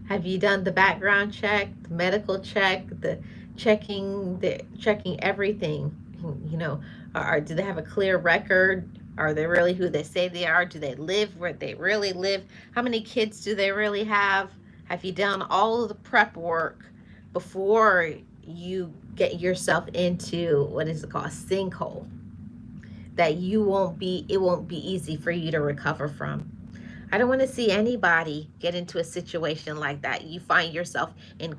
Have you done the background check, the medical check, the checking everything? You know, do they have a clear record? Are they really who they say they are? Do they live where they really live? How many kids do they really have? Have you done all of the prep work before you get yourself into what is it called, a sinkhole that it won't be easy for you to recover from? I don't want to see anybody get into a situation like that. You find yourself in,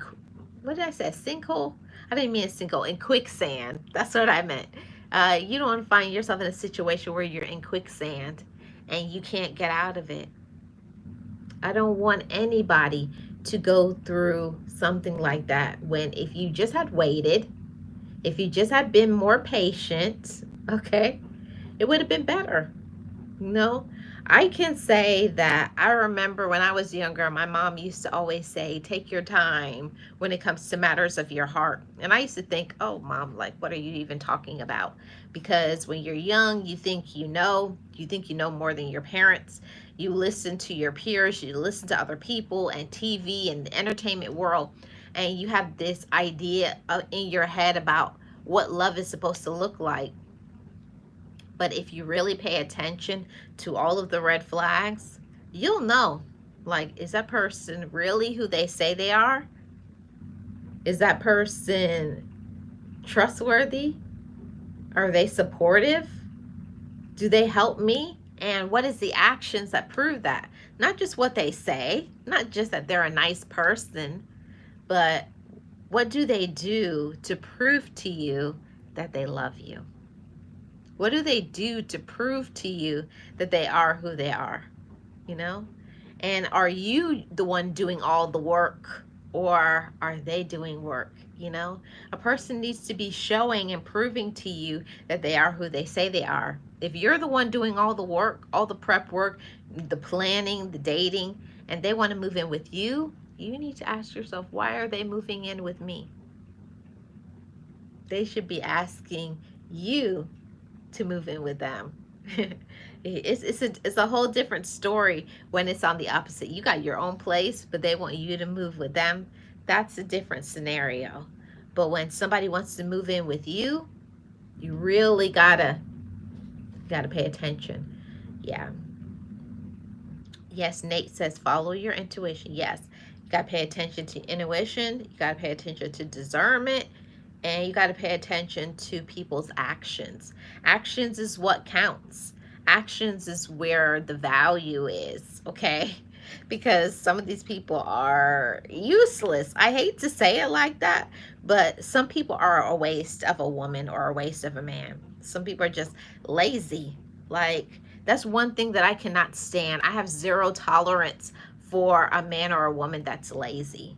what did I say, a sinkhole? I didn't mean a sinkhole, in quicksand. That's what I meant. You don't want to find yourself in a situation where you're in quicksand and you can't get out of it. I don't want anybody to go through something like that when, if you just had waited, if you just had been more patient, okay, it would have been better. No, I can say that I remember when I was younger, my mom used to always say, take your time when it comes to matters of your heart. And I used to think, oh, mom, like, what are you even talking about? Because when you're young, you think you know more than your parents. You listen to your peers, you listen to other people and TV and the entertainment world, and you have this idea in your head about what love is supposed to look like. But if you really pay attention to all of the red flags, you'll know, like, is that person really who they say they are? Is that person trustworthy? Are they supportive? Do they help me? And what is the actions that prove that? Not just what they say, not just that they're a nice person, but what do they do to prove to you that they love you? What do they do to prove to you that they are who they are? You know? And are you the one doing all the work, or are they doing work? You know? A person needs to be showing and proving to you that they are who they say they are. If you're the one doing all the work, all the prep work, the planning, the dating, and they want to move in with you, you need to ask yourself, why are they moving in with me? They should be asking you to move in with them. It's a whole different story when it's on the opposite. You got your own place, but they want you to move with them. That's a different scenario. But when somebody wants to move in with you, you really gotta pay attention. Yeah. Yes, Nate says follow your intuition. Yes. You gotta pay attention to intuition, you gotta pay attention to discernment, and you got to pay attention to people's actions. Actions is what counts. Actions is where the value is, okay? Because some of these people are useless. I hate to say it like that, but some people are a waste of a woman or a waste of a man. Some people are just lazy. Like, that's one thing that I cannot stand. I have zero tolerance for a man or a woman that's lazy,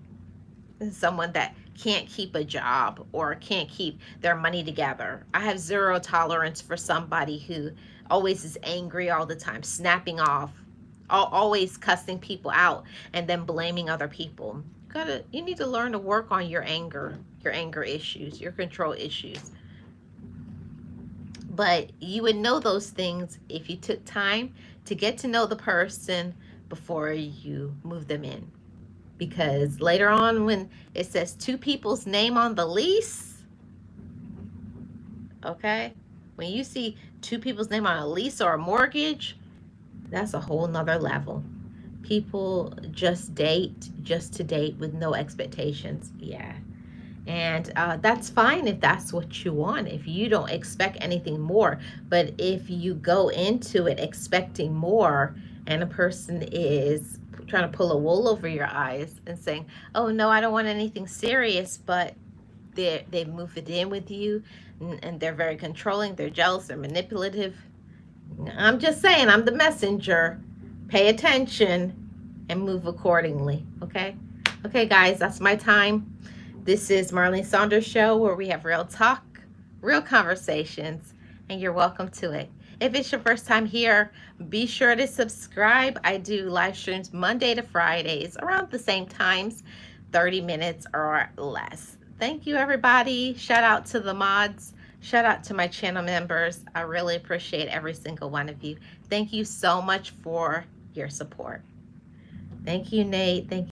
someone that can't keep a job or can't keep their money together. I have zero tolerance for somebody who always is angry all the time, snapping off, always cussing people out, and then blaming other people. You need to learn to work on your anger issues, your control issues. But you would know those things if you took time to get to know the person before you move them in. Because later on, when it says two people's name on the lease, okay, when you see two people's name on a lease or a mortgage, that's a whole nother level. People just date just to date with no expectations. Yeah. And that's fine if that's what you want, if you don't expect anything more. But if you go into it expecting more, and a person is trying to pull a wool over your eyes and saying, oh no, I don't want anything serious, but they move it in with you, and they're very controlling, they're jealous, they're manipulative. I'm just saying, I'm the messenger. Pay attention and move accordingly. Okay guys, that's my time. This is Marlene Saunders show, where we have real talk, real conversations, and you're welcome to it. If it's your first time here, be sure to subscribe. I do live streams Monday to Fridays around the same times, 30 minutes or less. Thank you, everybody. Shout out to the mods. Shout out to my channel members. I really appreciate every single one of you. Thank you so much for your support. Thank you, Nate. Thank you.